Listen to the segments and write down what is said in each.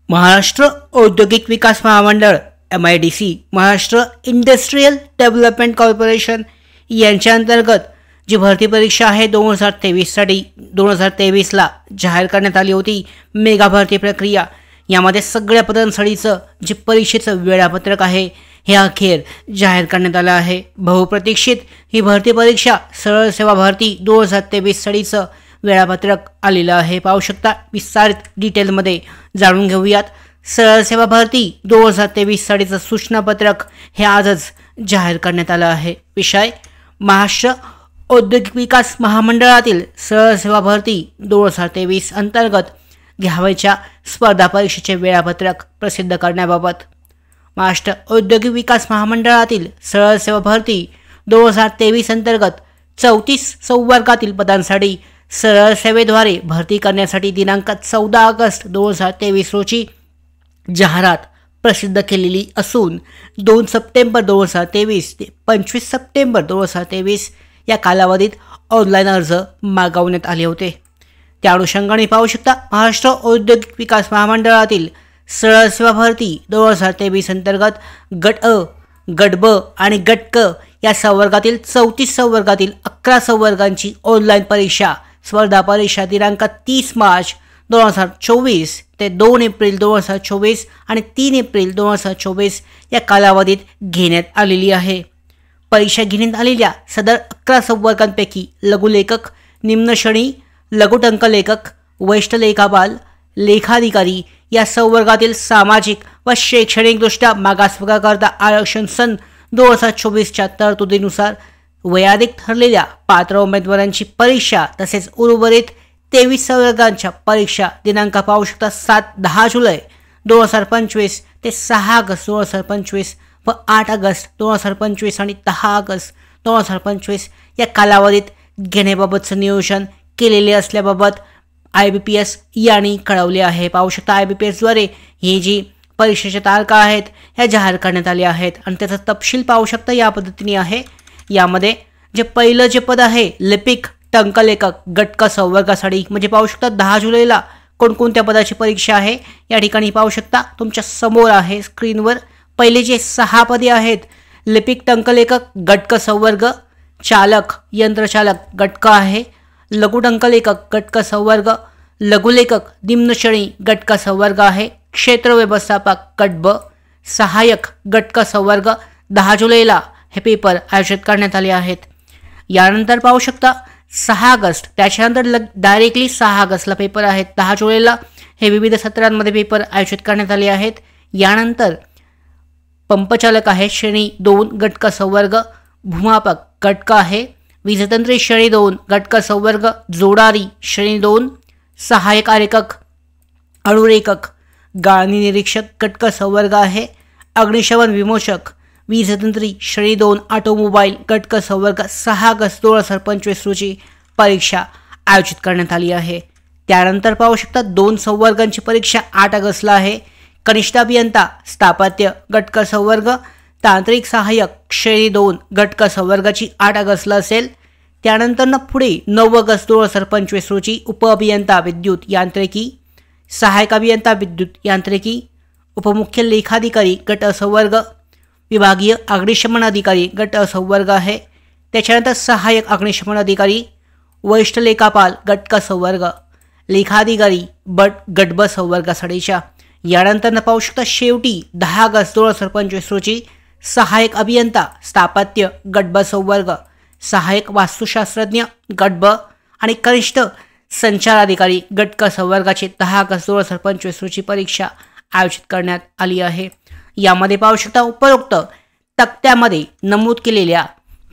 महाराष्ट्र औद्योगिक विकास महामंडळ MIDC, Maharashtra industrial development corporation यांच्या अंतर्गत जी भरती परीक्षा आहे 2023साठी 2023ला जाहीर करण्यात आली होती मेगा भरती प्रक्रिया। यामध्ये सगळ्या पदांसाठीचं जे परीक्षेचं वेळापत्रक आहे हे अखेर जाहीर करण्यात आलं आहे। बहुप्रतीक्षित ही भरती परीक्षा सरळ सेवा भरती 2023साठीचं वेळापत्रक आलेलं आहे। पाहू शकता, विस्तारित डिटेलमध्ये जाणून घेऊयात। सरळ सेवा भरती 2023साठीचं सूचनापत्रक हे आजच जाहीर करण्यात आलं आहे। विषय महाराष्ट्र औद्योगिक विकास महामंडळातील सरळ सेवा भरती 2023 अंतर्गत घ्यावयाच्या स्पर्धा परीक्षेचे वेळापत्रक प्रसिद्ध करण्याबाबत। महाराष्ट्र औद्योगिक विकास महामंडळातील सरळ सेवा भरती 2023 अंतर्गत 34 संवर्गातील पदांसाठी सरळ सेवेद्वारे भरती करण्यासाठी दिनांक 14 ऑगस्ट 2023 रोजी जाहिरात प्रसिद्ध केलेली असून 2 सप्टेंबर 2023 ते 25 सप्टेंबर 2023 या कालावधीत ऑनलाईन अर्ज मागवण्यात आले होते। त्या अनुषंगाने पाहू शकता, महाराष्ट्र औद्योगिक विकास महामंडळातील सरळ सेवा भरती 2023 अंतर्गत गट अ, गट ब आणि गट क या संवर्गातील 34 संवर्गातील 11 संवर्गांची ऑनलाईन परीक्षा स्पर्धा परीक्षा दिनांक 30 मार्च 2024 ते 2 एप्रिल 2024 आणि 3 एप्रिल 2024 या कालावधीत घेण्यात आलेली आहे। परीक्षा घेण्यात आलेल्या सदर 11 संवर्गांपैकी लघुलेखक, निम्न श्रेणी, लघुटंकलेखक, वरिष्ठ लेखापाल, लेखाधिकारी या संवर्गातील सामाजिक व शैक्षणिकदृष्ट्या मागासवर्गाकरता आरक्षण सन 2024च्या तरतुदीनुसार वयाधिक ठरलेल्या पात्र उमेदवारांची परीक्षा तसेच उर्वरित 23 संवर्गांच्या परीक्षा दिनांक पाहू शकता 7-10 जुलै 2025 ते 6 ऑगस्ट 2025 व 8 ऑगस्ट 2025 आणि 10 ऑगस्ट 2025 या कालावधीत घेण्याबाबतचं नियोजन केलेले असल्याबाबत IBPS यांनी कळवले आहे। पाहू शकता, IBPSद्वारे ही जी परीक्षेच्या तारखा आहेत ह्या जाहीर करण्यात आल्या आहेत आणि त्याचा तपशील पाहू शकता या पद्धतीने आहे। यामध्ये जे पहिलं जे पद आहे लिपिक टंकलेखक गट क संवर्गासाठी म्हणजे पाहू शकता 10 जुलैला कोणकोणत्या पदाची परीक्षा आहे या ठिकाणी पाहू शकता तुमच्या समोर आहे स्क्रीनवर। पहिले जे 6 पदे आहेत लिपिक टंकलेखक गट क संवर्ग, चालक यंत्रचालक गट क आहे, लघुटंकलेखक गट क संवर्ग, लघुलेखक निम्न श्रेणी गट क संवर्ग आहे, क्षेत्र व्यवस्थापक गट ब, सहाय्यक गट क संवर्ग 10 जुलैला हे पेपर आयोजित करण्यात आले आहेत। यानंतर पाहू शकता 6 ऑगस्ट त्याच्यानंतर डायरेक्टली 6 ऑगस्टला पेपर आहेत। 10 जुलैला हे विविध सत्रांमध्ये पेपर आयोजित करण्यात आले आहेत। यानंतर पंपचालक आहे श्रेणी 2 गट क संवर्ग, भूमापक गट क आहे, वीजतंत्री श्रेणी 2 गट क संवर्ग, जोडारी श्रेणी 2, सहाय्यक आरेखक, अणुरेखक, गाळणी निरीक्षक गट क संवर्ग आहे, अग्निशमन विमोचक, वीजतंत्री श्रेणी 2 ऑटोमोबाईल गट क संवर्ग 6 ऑगस्ट 2025 रोजी परीक्षा आयोजित करण्यात आली आहे। त्यानंतर पाहू शकता 2 संवर्गांची परीक्षा 8 ऑगस्टला आहे, कनिष्ठ अभियंता स्थापत्य गट क संवर्ग, तांत्रिक सहाय्यक श्रेणी 2 गट क संवर्गाची 8 ऑगस्टला असेल। त्यानंतर पुढे 9 ऑगस्ट 2025 रोजी उपअभियंता विद्युत यांत्रिकी, सहाय्यक अभियंता विद्युत यांत्रिकी, उपमुख्य लेखाधिकारी गट संवर्ग, विभागीय अग्निशमन अधिकारी गट संवर्ग आहे। त्याच्यानंतर सहाय्यक अग्निशमन अधिकारी, वरिष्ठ लेखापाल गट क संवर्ग, लेखाधिकारी गट ब संवर्गासाठीच्या। यानंतर पाहू शकता शेवटी 10 ऑगस्ट 2025 रोजी सहाय्यक अभियंता स्थापत्य गट ब संवर्ग, सहाय्यक वास्तुशास्त्रज्ञ गट ब आणि कनिष्ठ संचार अधिकारी गट क संवर्गाची 10 ऑगस्ट 2025 रोजी परीक्षा आयोजित करण्यात आली आहे। यामध्ये पाहू शकता उपरोक्त तक्त्यामध्ये नमूद केलेल्या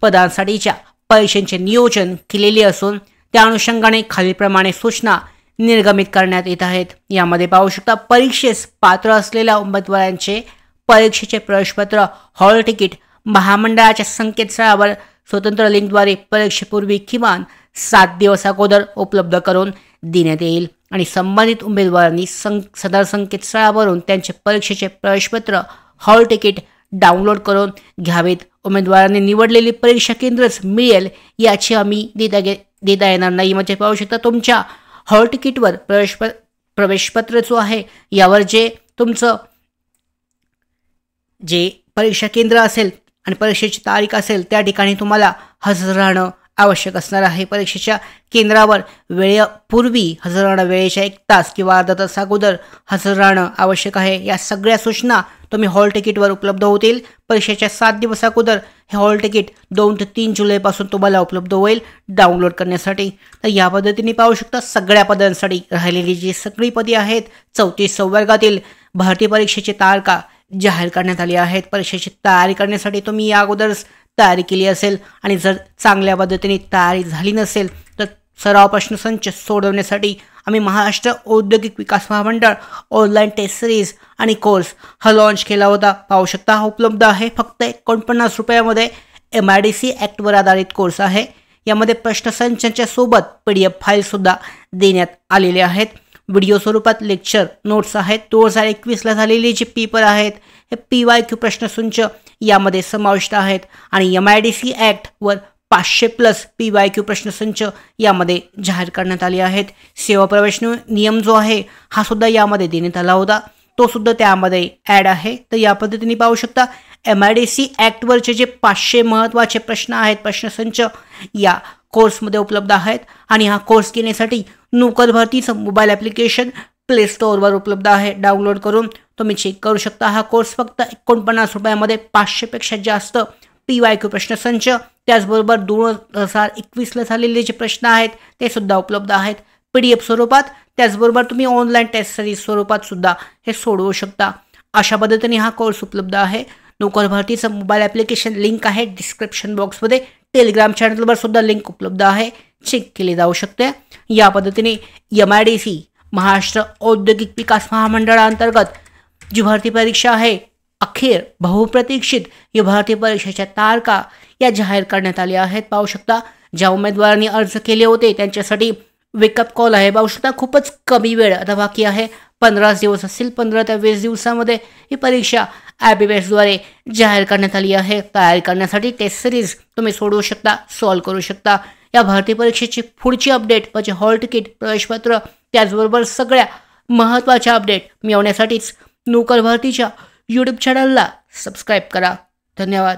पदांसाठीच्या परीक्षांचे नियोजन केलेले असून त्या अनुषंगाने खालीलप्रमाणे सूचना निर्गमित करण्यात येत आहेत। यामध्ये पाहू शकता परीक्षेस पात्र असलेल्या उमेदवारांचे परीक्षेचे प्रवेशपत्र, हॉल तिकीट महामंडळाच्या संकेतस्थळावर स्वतंत्र लिंकद्वारे परीक्षेपूर्वी किमान 7 दिवस अगोदर उपलब्ध करून देण्यात येईल आणि संबंधित उमेदवारांनी सदर संकेतस्थळावरून त्यांचे परीक्षेचे प्रवेशपत्र, हॉल तिकीट डाउनलोड करून घ्यावेत। उमेदवारांनी निवडलेली परीक्षा केंद्रच मिळेल याची हमी देता येणार नाही। म्हणजे पाहू शकता तुमच्या हॉल तिकीटवर प्रवेशपत्र जो आहे यावर जे तुमचं जे परीक्षा केंद्र असेल आणि परीक्षेची तारीख असेल त्या ठिकाणी तुम्हाला हजर राहणं आवश्यक असणार आहे. परीक्षेच्या केंद्रावर वेळेपूर्वी हजर राहणं, वेळेच्या 1 तास किंवा अर्धा तास अगोदर हजर राहणं आवश्यक आहे. या सगळ्या सूचना तुम्ही हॉल तिकीटवर उपलब्ध होतील. परीक्षेच्या 7 दिवस अगोदर हे हॉल तिकीट 2 ते 3 जुलैपासून तुम्हाला उपलब्ध होईल डाउनलोड करण्यासाठी. तर या पद्धतीने पाहू शकता सगळ्या पदांसाठी राहिलेली जी सगळी पदे आहेत 34 संवर्गातील भरती परीक्षेची तारखा जाहीर करण्यात आली आहेत. परीक्षेची तयारी करण्यासाठी तुम्ही या अगोदरच तयारी केली असेल आणि जर चांगल्या पद्धतीने तयारी झाली नसेल तर सराव प्रश्नसंच सोडवण्यासाठी आम्ही महाराष्ट्र औद्योगिक विकास महामंडळ ऑनलाईन टेस्ट सिरीज आणि कोर्स हा लॉन्च केला होता. पाहू शकता हा उपलब्ध आहे. फक्त 49 रुपयामध्ये MIDC ॲक्टवर आधारित कोर्स आहे. यामध्ये प्रश्नसंचांच्या सोबत PDF फाईलसुद्धा देण्यात आलेले आहेत. व्हिडिओ स्वरूपात लेक्चर नोट्स आहेत. 2021ला झालेले जे पेपर आहेत हे PYQ प्रश्नसंच यामध्ये समाविष्ट आहेत आणि MIDC ॲक्टवर 500+ PYQ प्रश्नसंच यामध्ये जाहीर करण्यात आले आहेत. सेवा प्रवेश नियम जो आहे हा सुद्धा यामध्ये देण्यात आला होता, तो सुद्धा त्यामध्ये ॲड आहे. तर या पद्धतीने पाहू शकता MIDC ॲक्टवरचे जे 500 महत्त्वाचे प्रश्न आहेत प्रश्नसंच या कोर्समध्ये उपलब्ध आहेत आणि हा कोर्स घेण्यासाठी नोकर भरतीचं मोबाईल ॲप्लिकेशन प्ले स्टोअरवर उपलब्ध आहे. डाउनलोड करून तुम्ही चेक करू शकता. हा कोर्स फक्त 49 रुपयामध्ये 500पेक्षा जास्त PYQ प्रश्नसंच, त्याचबरोबर 2021ला झालेले जे प्रश्न आहेत ते सुद्धा उपलब्ध आहेत PDF स्वरूपात. त्याचबरोबर तुम्ही ऑनलाईन टेस्ट सिरीज स्वरूपात सुद्धा हे सोडवू शकता. अशा पद्धतीने हा कोर्स उपलब्ध आहे. नोकर भरतीचं मोबाईल ॲप्लिकेशन लिंक आहे डिस्क्रिप्शन बॉक्समध्ये. टेलिग्राम चॅनलवर सुद्धा लिंक उपलब्ध आहे, चेक केली जाऊ शकते. या पद्धतीने MIDC महाराष्ट्र औद्योगिक विकास महामंडळाअंतर्गत जी भरती परीक्षा आहे अखेर बहुप्रतीक्षित ही भरती परीक्षेच्या तारखा या जाहीर करण्यात आल्या आहेत. पाहू शकता ज्या उमेदवारांनी अर्ज केले होते त्यांच्यासाठी वेकअप कॉल आहे. पाहू शकता खूपच कमी वेळ आता बाकी आहे. 15 दिवस असतील. 15 ते 20 दिवसामध्ये ही परीक्षा IBBSद्वारे जाहीर करण्यात आली आहे. तयारी करण्यासाठी टेस्ट सिरीज तुम्ही सोडवू शकता, सॉल्व करू शकता. या भरती परीक्षेची पुढची अपडेट म्हणजे हॉल तिकीट, प्रवेशपत्र त्याचबरोबर सगळ्या महत्त्वाच्या अपडेट मिळवण्यासाठीच नोकर भरतीच्या YouTube चॅनलला सबस्क्राईब करा. धन्यवाद.